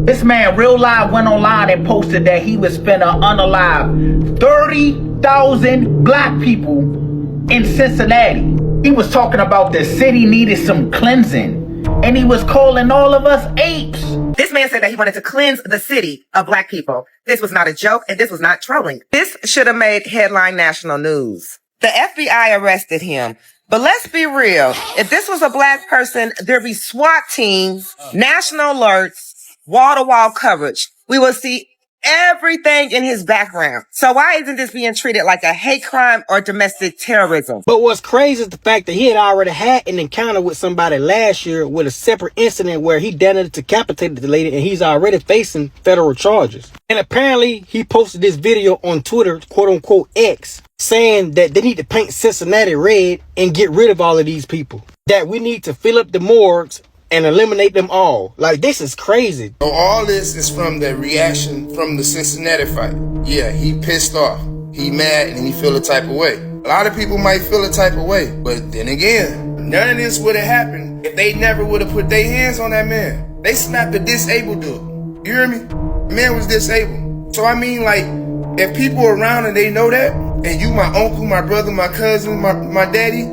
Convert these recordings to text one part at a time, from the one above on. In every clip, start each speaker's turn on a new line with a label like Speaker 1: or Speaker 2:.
Speaker 1: This man real live went online and posted that he was finna unalive 30,000 black people in Cincinnati. He was talking about the city needed some cleansing, and he was calling all of us apes.
Speaker 2: This man said that he wanted to cleanse the city of black people. This was not a joke, and this was not trolling. This should have made headline national news. The FBI arrested him. But let's be real. If this was a black person, there'd be SWAT teams, national alerts, wall-to-wall coverage. We will see everything in his background. So why isn't this being treated like a hate crime or domestic terrorism?
Speaker 3: But what's crazy is the fact that he had already had an encounter with somebody last year with a separate incident where he decapitated the lady, and he's already facing federal charges. And apparently he posted this video on Twitter, quote unquote X, saying that they need to paint Cincinnati red and get rid of all of these people. That we need to fill up the morgues and eliminate them all. Like, this is crazy.
Speaker 4: So all this is from the reaction from the Cincinnati fight. Yeah, he pissed off. He mad and he feel a type of way. A lot of people might feel a type of way, but then again, none of this would have happened if they never would have put their hands on that man. They snapped a disabled dude. You hear me? The man was disabled. So I mean, like, if people around and they know that, and you my uncle, my brother, my cousin, my daddy,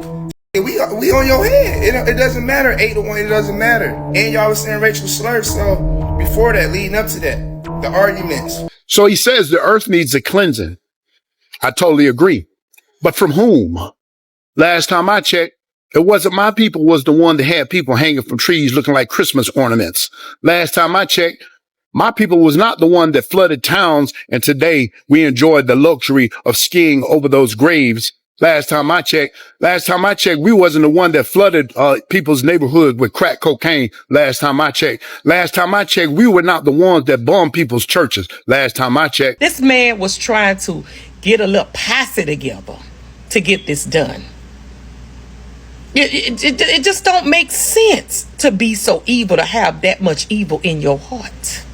Speaker 4: we on your head. It doesn't matter 8 to 1. It doesn't matter. And y'all was saying racial slurs. So before that, leading up to that, the arguments.
Speaker 5: So he says the earth needs a cleansing. I totally agree. But from whom? Last time I checked, it wasn't my people was the one that had people hanging from trees looking like Christmas ornaments. Last time I checked, my people was not the one that flooded towns, and today we enjoyed the luxury of skiing over those graves. Last time I checked, we wasn't the one that flooded people's neighborhood with crack cocaine. Last time I checked, we were not the ones that bombed people's churches. Last time I checked.
Speaker 6: This man was trying to get a little posse together to get this done. It just don't make sense to be so evil, to have that much evil in your heart.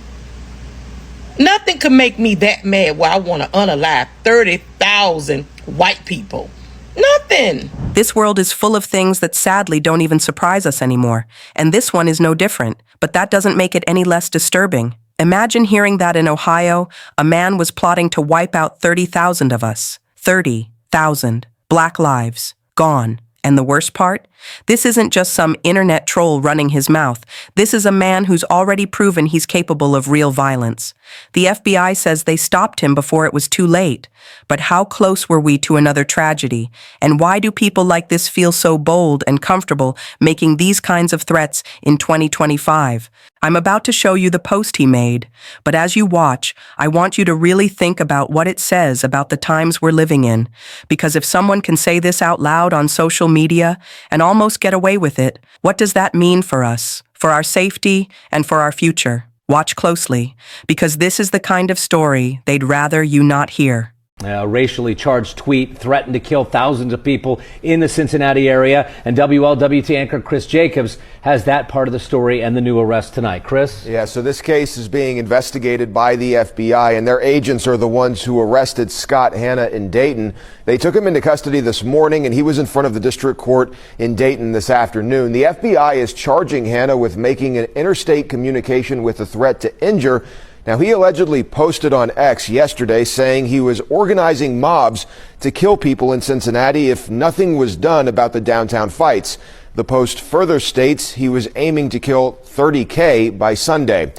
Speaker 6: Nothing could make me that mad where I want to unalive 30,000 white people. Nothing.
Speaker 7: This world is full of things that sadly don't even surprise us anymore, and this one is no different, but that doesn't make it any less disturbing. Imagine hearing that in Ohio, a man was plotting to wipe out 30,000 of us. 30,000 black lives gone. And the worst part? This isn't just some internet troll running his mouth. This is a man who's already proven he's capable of real violence. The FBI says they stopped him before it was too late. But how close were we to another tragedy? And why do people like this feel so bold and comfortable making these kinds of threats in 2025? I'm about to show you the post he made, but as you watch, I want you to really think about what it says about the times we're living in. Because if someone can say this out loud on social media and almost get away with it, what does that mean for us, for our safety, and for our future? Watch closely, because this is the kind of story they'd rather you not hear.
Speaker 8: A racially charged tweet threatened to kill thousands of people in the Cincinnati area, and WLWT anchor Chris Jacobs has that part of the story and the new arrest tonight. Chris?
Speaker 9: Yeah, so this case is being investigated by the FBI, and their agents are the ones who arrested Scott Hanna in Dayton. They took him into custody this morning, and he was in front of the district court in Dayton this afternoon. The FBI is charging Hanna with making an interstate communication with a threat to injure. Now, he allegedly posted on X yesterday saying he was organizing mobs to kill people in Cincinnati if nothing was done about the downtown fights. The post further states he was aiming to kill 30K by Sunday.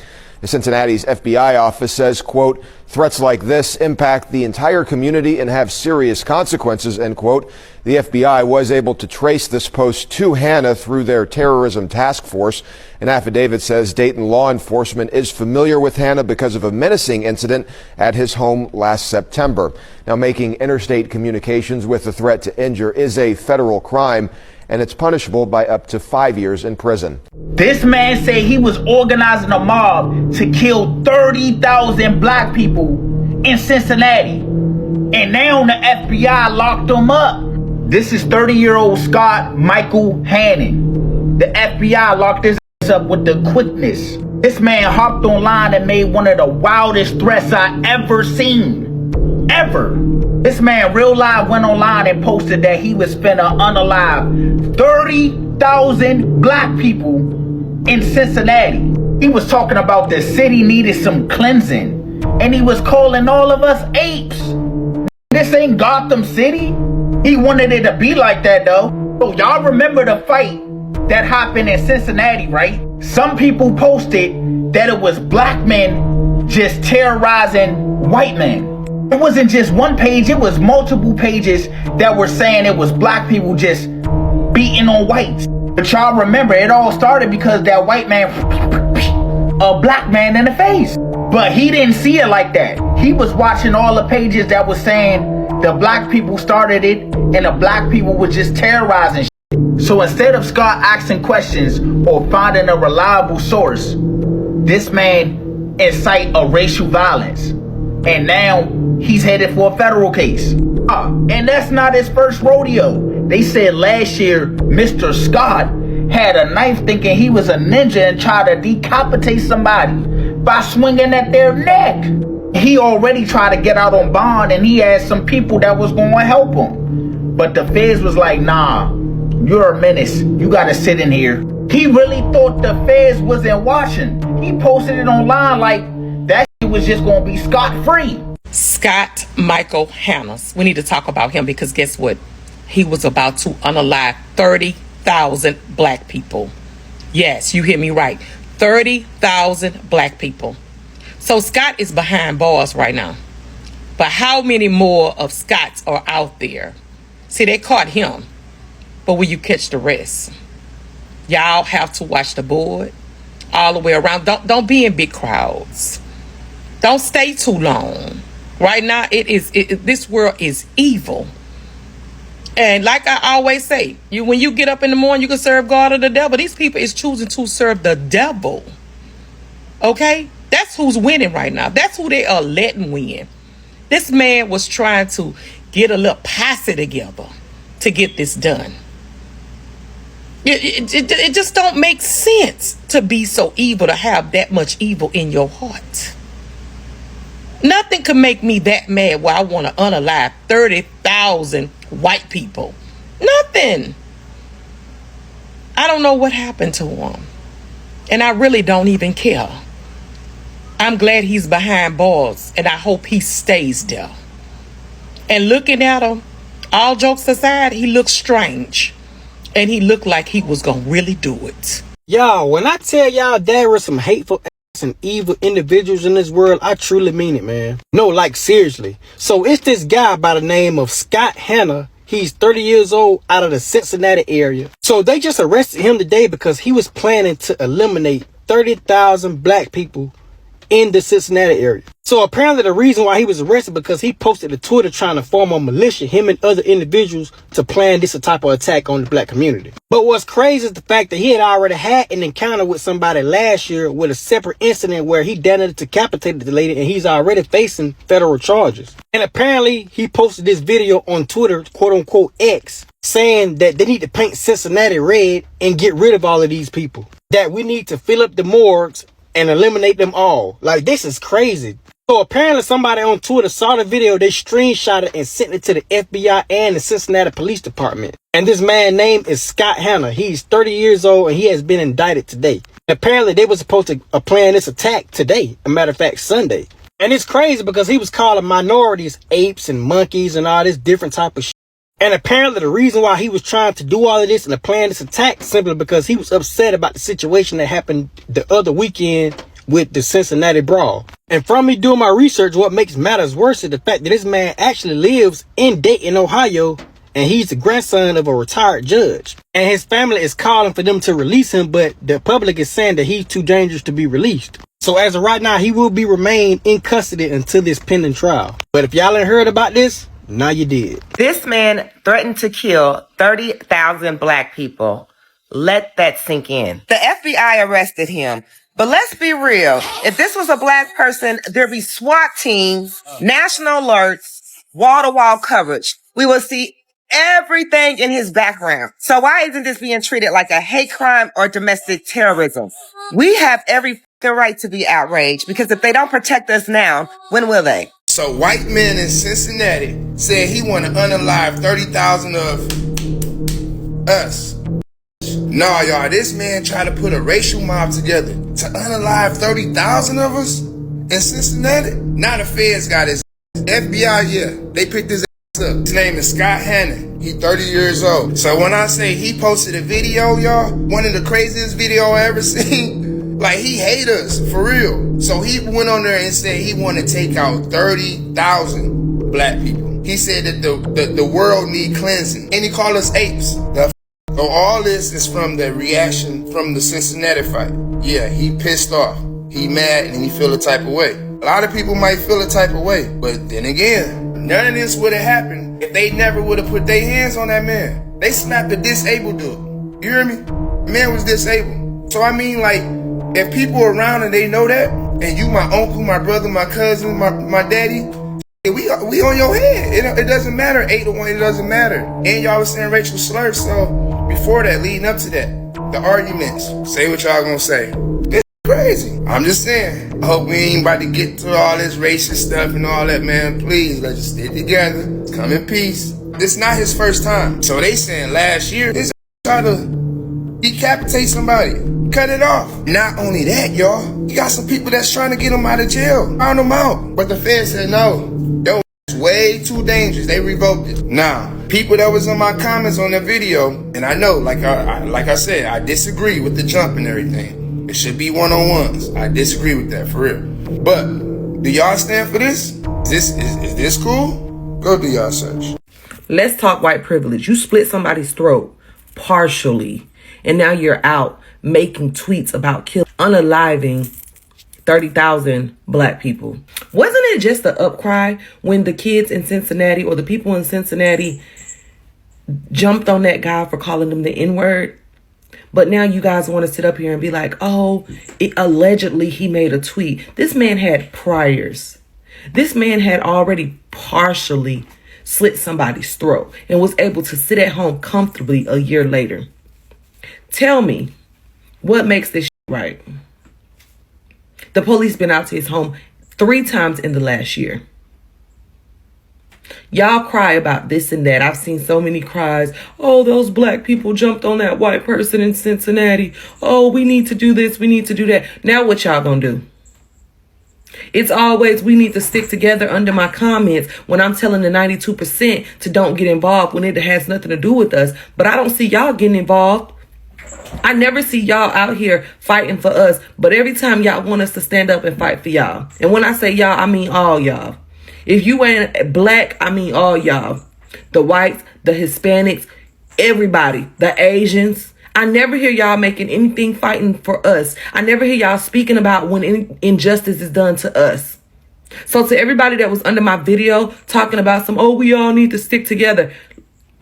Speaker 9: The Cincinnati's FBI office says, quote, threats like this impact the entire community and have serious consequences, end quote. The FBI was able to trace this post to Hanna through their terrorism task force. An affidavit says Dayton law enforcement is familiar with Hanna because of a menacing incident at his home last September. Now, making interstate communications with a threat to injure is a federal crime, and it's punishable by up to 5 years in prison.
Speaker 1: This man said he was organizing a mob to kill 30,000 black people in Cincinnati, and now the FBI locked him up. This is 30-year-old Scott Michael Hanna. The FBI locked his ass up with the quickness. This man hopped online and made one of the wildest threats I ever seen. Ever. This man real live went online and posted that he was finna unalive 30,000 black people in Cincinnati. He was talking about the city needed some cleansing, and he was calling all of us apes. This ain't Gotham City. He wanted it to be like that though. So y'all remember the fight that happened in Cincinnati, right? Some people posted that it was black men just terrorizing white men. It wasn't just one page, it was multiple pages that were saying it was black people just beating on whites. But y'all remember, it all started because that white man a black man in the face. But he didn't see it like that. He was watching all the pages that was saying the black people started it and the black people were just terrorizing shit. So instead of Scott asking questions or finding a reliable source, this man incite a racial violence. And now he's headed for a federal case. And that's not his first rodeo. They said last year, Mr. Scott had a knife thinking he was a ninja and tried to decapitate somebody by swinging at their neck. He already tried to get out on bond and he had some people that was going to help him. But the feds was like, nah, you're a menace. You got to sit in here. He really thought the feds wasn't watching. He posted it online like that shit was just going to be scot-free.
Speaker 6: Scott Michael Hanna. We need to talk about him because guess what? He was about to unalive 30,000 black people. Yes, you hear me right. 30,000 black people. So Scott is behind bars right now. But how many more of Scotts are out there? See, they caught him. But will you catch the rest? Y'all have to watch the board all the way around. Don't be in big crowds. Don't stay too long. Right now, this world is evil. And like I always say, when you get up in the morning, you can serve God or the devil. These people is choosing to serve the devil. Okay? That's who's winning right now. That's who they are letting win. This man was trying to get a little posse together to get this done. It just don't make sense to be so evil, to have that much evil in your heart. Nothing could make me that mad where I want to unalive 30,000 white people. Nothing. I don't know what happened to him. And I really don't even care. I'm glad he's behind bars and I hope he stays there. And looking at him, all jokes aside, he looks strange. And he looked like he was going to really do it.
Speaker 3: Y'all, when I tell y'all there were some hateful and evil individuals in this world, I truly mean it, man. No, like seriously. So it's this guy by the name of Scott Hanna. He's 30 years old, out of the Cincinnati area. So they just arrested him today because he was planning to eliminate 30,000 black people in the Cincinnati area. So apparently the reason why he was arrested because he posted a Twitter trying to form a militia, him and other individuals, to plan this type of attack on the black community. But what's crazy is the fact that he had already had an encounter with somebody last year with a separate incident where he decapitated the lady, and he's already facing federal charges. And apparently he posted this video on Twitter, quote unquote X, saying that they need to paint Cincinnati red and get rid of all of these people. That we need to fill up the morgues and eliminate them all. Like, this is crazy. So apparently somebody on Twitter saw the video, they screenshot it and sent it to the FBI and the Cincinnati Police Department. And this man's name is Scott Hanna. He's 30 years old and he has been indicted today. Apparently they were supposed to plan this attack today. A matter of fact, Sunday. And it's crazy because he was calling minorities apes and monkeys and all this different type of shit. And apparently the reason why he was trying to do all of this and to plan this attack simply because he was upset about the situation that happened the other weekend with the Cincinnati brawl. And from me doing my research, what makes matters worse is the fact that this man actually lives in Dayton, Ohio, and he's the grandson of a retired judge. And his family is calling for them to release him, but the public is saying that he's too dangerous to be released. So as of right now, he will remain in custody until this pending trial. But if y'all ain't heard about this, now you did.
Speaker 2: This man threatened to kill 30,000 black people. Let that sink in. The FBI arrested him. But let's be real. If this was a black person, there'd be SWAT teams, national alerts, wall-to-wall coverage. We will see everything in his background. So why isn't this being treated like a hate crime or domestic terrorism? We have every right to be outraged because if they don't protect us now, when will they?
Speaker 4: So white men in Cincinnati said he want to unalive 30,000 of us. Nah, y'all, this man tried to put a racial mob together to unalive 30,000 of us in Cincinnati. Now the feds got his FBI, yeah, they picked his ass up. His name is Scott Hanna. He 30 years old. So when I say he posted a video, y'all, one of the craziest video I ever seen, like he hate us, for real. So he went on there and said he want to take out 30,000 black people. He said that the world need cleansing. And he called us apes. So all this is from the reaction from the Cincinnati fight. Yeah, he pissed off. He mad and he feel a type of way. A lot of people might feel a type of way, but then again, none of this would have happened if they never would have put their hands on that man. They snapped a disabled dude. You hear me? The man was disabled. So I mean, like, if people around and they know that, and you my uncle, my brother, my cousin, my daddy, we on your head. It doesn't matter, 8 to 1, it doesn't matter. And y'all was saying racial slurs, so before that, leading up to that, the arguments, say what y'all gonna say. It's crazy. I'm just saying, I hope we ain't about to get to all this racist stuff and all that, man. Please, let's just stick together. Let's come in peace. This is not his first time. So they saying last year, his tried to decapitate somebody. Cut it off. Not only that, y'all, you got some people that's trying to get him out of jail. Found him out. But the feds said no. That was way too dangerous. They revoked it. Now, people that was in my comments on the video, and I know, like I said, I disagree with the jump and everything. It should be one-on-ones. I disagree with that, for real. But do y'all stand for this? Is this cool? Go do y'all search.
Speaker 2: Let's talk white privilege. You split somebody's throat partially, and now you're out making tweets about unaliving 30,000 black people. Wasn't it just the upcry when the kids in Cincinnati or the people in Cincinnati jumped on that guy for calling them the N-word? But now you guys want to sit up here and be like, oh, allegedly he made a tweet. This man had priors. This man had already partially slit somebody's throat and was able to sit at home comfortably a year later. Tell me, what makes this right? The police been out to his home 3 times in the last year. Y'all cry about this and that. I've seen so many cries. Oh, those black people jumped on that white person in Cincinnati. Oh, we need to do this. We need to do that. Now what y'all gonna do? It's always, we need to stick together under my comments when I'm telling the 92% to don't get involved when it has nothing to do with us. But I don't see y'all getting involved. I never see y'all out here fighting for us. But every time y'all want us to stand up and fight for y'all. And when I say y'all, I mean all y'all. If you ain't black, I mean all y'all. The whites, the Hispanics, everybody, the Asians. I never hear y'all making anything fighting for us. I never hear y'all speaking about when injustice is done to us. So to everybody that was under my video talking about some, oh, we all need to stick together.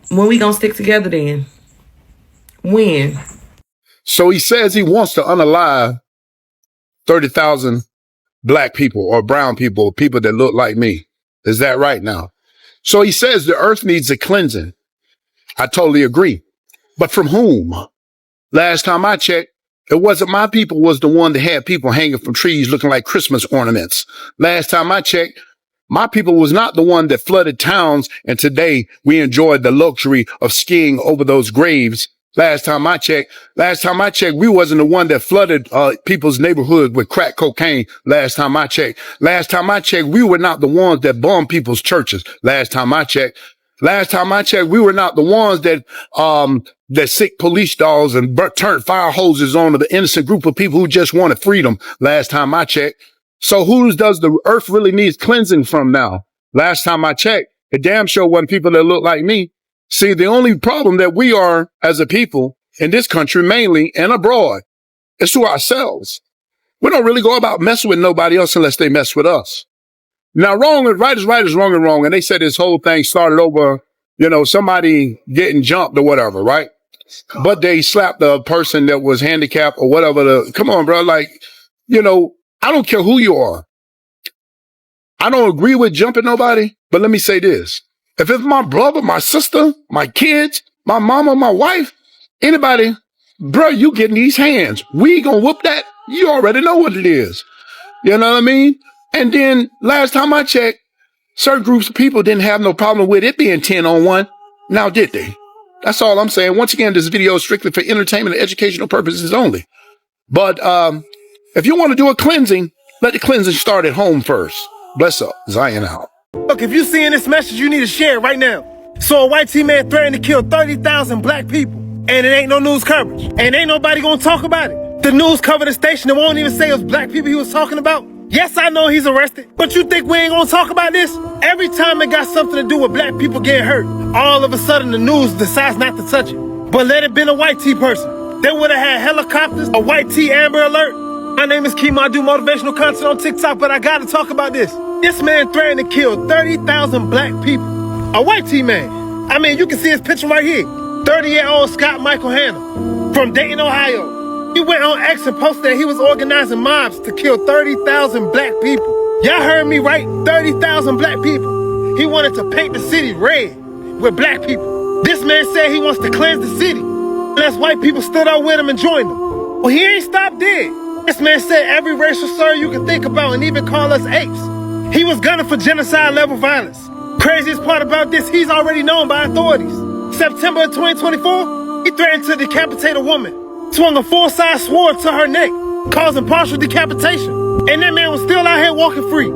Speaker 2: When we gonna stick together then? When?
Speaker 5: So he says he wants to unalive 30,000 black people or brown people, or people that look like me. Is that right now? So he says the earth needs a cleansing. I totally agree. But from whom? Last time I checked, it wasn't my people was the one that had people hanging from trees looking like Christmas ornaments. Last time I checked, my people was not the one that flooded towns, and today we enjoyed the luxury of skiing over those graves. Last time I checked, we wasn't the one that flooded people's neighborhood with crack cocaine. Last time I checked, we were not the ones that bombed people's churches. Last time I checked, we were not the ones that sick police dogs and turned fire hoses on the innocent group of people who just wanted freedom. Last time I checked. So who does the earth really needs cleansing from now? Last time I checked, it damn sure wasn't people that look like me. See, the only problem that we are as a people in this country mainly and abroad is to ourselves. We don't really go about messing with nobody else unless they mess with us. Now, right is wrong and wrong. And they said this whole thing started over, somebody getting jumped or whatever, right? But they slapped the person that was handicapped or whatever. Come on, bro. Like, I don't care who you are. I don't agree with jumping nobody, but let me say this. If it's my brother, my sister, my kids, my mama, my wife, anybody, bro, you getting these hands. We gonna whoop that. You already know what it is. You know what I mean? And then last time I checked, certain groups of people didn't have no problem with it being 10-on-1. Now, did they? That's all I'm saying. Once again, this video is strictly for entertainment and educational purposes only. But if you want to do a cleansing, let the cleansing start at home first. Bless up. Zion out.
Speaker 3: Look, if you seeing this message, you need to share it right now. So a white T-man threatened to kill 30,000 black people, and it ain't no news coverage, and ain't nobody gonna talk about it. The news covered the station and won't even say it was black people he was talking about. Yes, I know he's arrested, but you think we ain't gonna talk about this? Every time it got something to do with black people getting hurt, all of a sudden the news decides not to touch it. But let it been a white T person. They would have had helicopters, a white T Amber Alert. My name is Keem. I do motivational content on TikTok, but I gotta talk about this. This man threatened to kill 30,000 black people. A white T-man. I mean, you can see his picture right here. 30-year-old Scott Michael Hanna from Dayton, Ohio. He went on X and posted that he was organizing mobs to kill 30,000 black people. Y'all heard me right? 30,000 black people. He wanted to paint the city red with black people. This man said he wants to cleanse the city. Unless white people stood up with him and joined him. Well, he ain't stopped dead. This man said every racial slur you can think about and even call us apes. He was gunning for genocide-level violence. Craziest part about this, he's already known by authorities. September of 2024, he threatened to decapitate a woman, swung a full-size sword to her neck, causing partial decapitation. And that man was still out here walking free.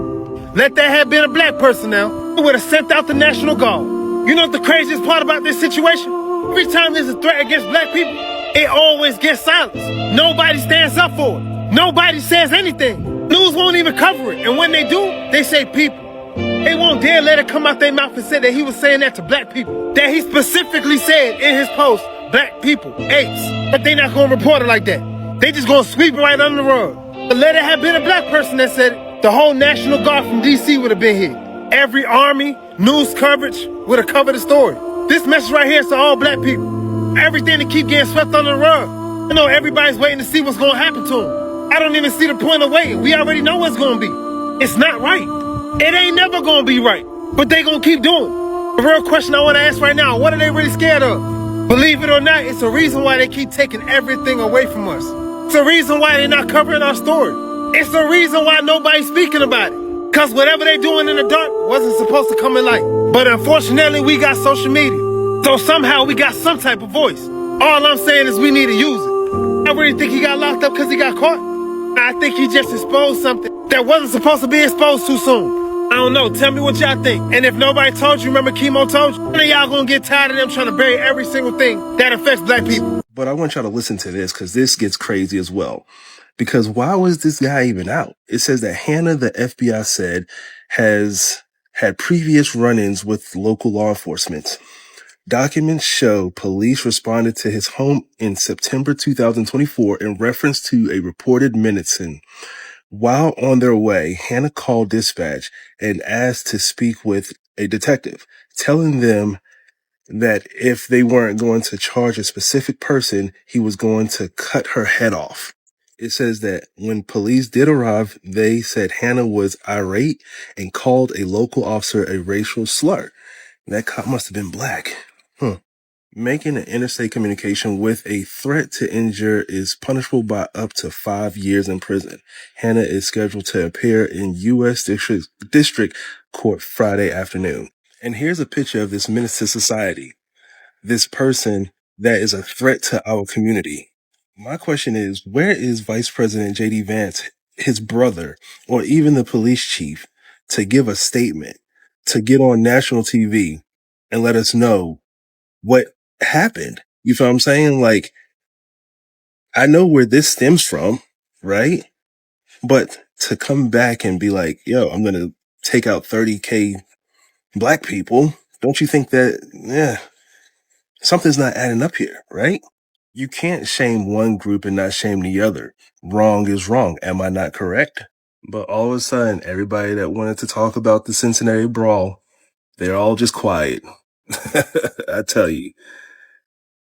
Speaker 3: Let that have been a black person now, he would have sent out the National Guard. You know what the craziest part about this situation? Every time there's a threat against black people, it always gets silenced. Nobody stands up for it. Nobody says anything. News won't even cover it. And when they do, they say people. They won't dare let it come out their mouth and say that he was saying that to black people. That he specifically said in his post, black people, apes. But they not gonna report it like that. They just gonna sweep it right under the rug. But let it have been a black person that said it, the whole National Guard from DC would have been here. Every army, news coverage would have covered the story. This message right here is to all black people. Everything to keep getting swept under the rug. I know everybody's waiting to see what's gonna happen to them. I don't even see the point of waiting. We already know what's gonna be. It's not right. It ain't never gonna be right, but they gonna keep doing it. The real question I wanna ask right now, what are they really scared of? Believe it or not, it's a reason why they keep taking everything away from us. It's a reason why they're not covering our story. It's the reason why nobody's speaking about it. Cause whatever they doing in the dark wasn't supposed to come in light. But unfortunately, we got social media. So somehow we got some type of voice. All I'm saying is we need to use it. I really think he got locked up because he got caught. I think he just exposed something that wasn't supposed to be exposed too soon. I don't know. Tell me what y'all think. And if nobody told you, remember Chemo told you? When y'all gonna get tired of them trying to bury every single thing that affects black people?
Speaker 10: But I want y'all to listen to this because this gets crazy as well. Because why was this guy even out? It says that Hanna, the FBI said, has had previous run-ins with local law enforcement. Documents show police responded to his home in September 2024 in reference to a reported menacing. While on their way, Hanna called dispatch and asked to speak with a detective, telling them that if they weren't going to charge a specific person, he was going to cut her head off. It says that when police did arrive, they said Hanna was irate and called a local officer a racial slur. That cop must have been black. Making an interstate communication with a threat to injure is punishable by up to 5 years in prison. Hanna is scheduled to appear in U.S. District Court Friday afternoon. And here's a picture of this menace to society. This person that is a threat to our community. My question is, where is Vice President BDv&x, his brother, or even the police chief to give a statement, to get on national TV and let us know what happened? You feel what I'm saying? Like, I know where this stems from, right? But to come back and be like, yo, I'm going to take out 30K black people. Don't you think that, something's not adding up here, right? You can't shame one group and not shame the other. Wrong is wrong. Am I not correct? But all of a sudden, everybody that wanted to talk about the Cincinnati brawl, they're all just quiet. I tell you.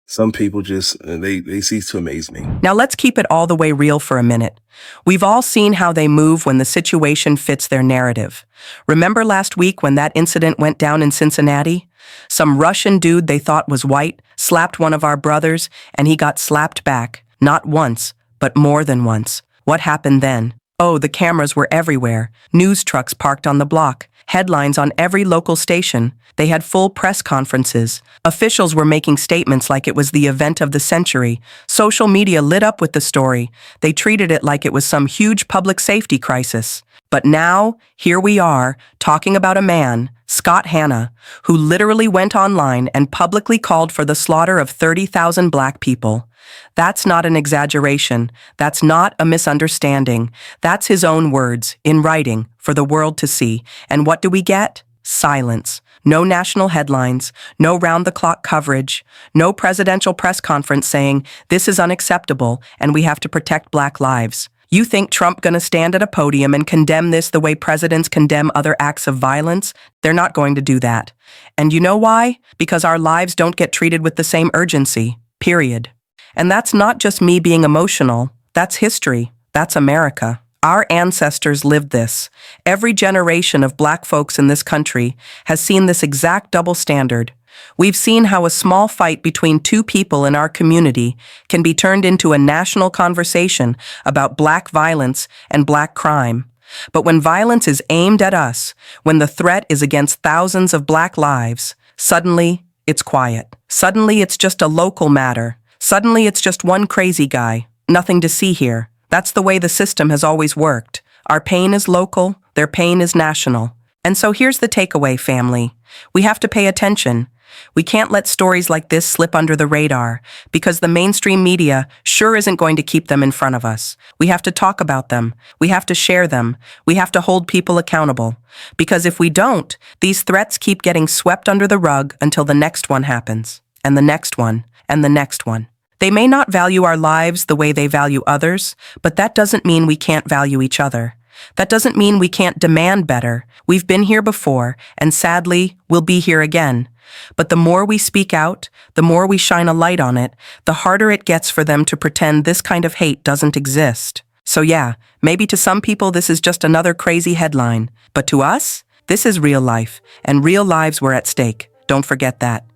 Speaker 10: Some people just, they cease to amaze me.
Speaker 7: Now let's keep it all the way real for a minute. We've all seen how they move when the situation fits their narrative. Remember last week when that incident went down in Cincinnati? Some Russian dude they thought was white slapped one of our brothers, and he got slapped back. Not once, but more than once. What happened then? Oh, the cameras were everywhere. News trucks parked on the block. headlines on every local station. They had full press conferences. Officials were making statements like it was the event of the century. Social media lit up with the story. They treated it like it was some huge public safety crisis. But now, here we are, talking about a man, Scott Hanna, who literally went online and publicly called for the slaughter of 30,000 Black people. That's not an exaggeration. That's not a misunderstanding. That's his own words, in writing, for the world to see. And what do we get? Silence. No national headlines, no round-the-clock coverage, no presidential press conference saying, this is unacceptable and we have to protect Black lives. You think Trump gonna stand at a podium and condemn this the way presidents condemn other acts of violence? They're not going to do that. And you know why? Because our lives don't get treated with the same urgency, period. And that's not just me being emotional. That's history. That's America. Our ancestors lived this. Every generation of Black folks in this country has seen this exact double standard. We've seen how a small fight between two people in our community can be turned into a national conversation about Black violence and Black crime. But when violence is aimed at us, when the threat is against thousands of Black lives, suddenly it's quiet. Suddenly it's just a local matter. Suddenly it's just one crazy guy. Nothing to see here. That's the way the system has always worked. Our pain is local, their pain is national. And so here's the takeaway, family. We have to pay attention. We can't let stories like this slip under the radar, because the mainstream media sure isn't going to keep them in front of us. We have to talk about them. We have to share them. We have to hold people accountable. Because if we don't, these threats keep getting swept under the rug until the next one happens, and the next one, and the next one. They may not value our lives the way they value others, but that doesn't mean we can't value each other. That doesn't mean we can't demand better. We've been here before, and sadly, we'll be here again. But the more we speak out, the more we shine a light on it, the harder it gets for them to pretend this kind of hate doesn't exist. So yeah, maybe to some people this is just another crazy headline, but to us, this is real life, and real lives were at stake. Don't forget that.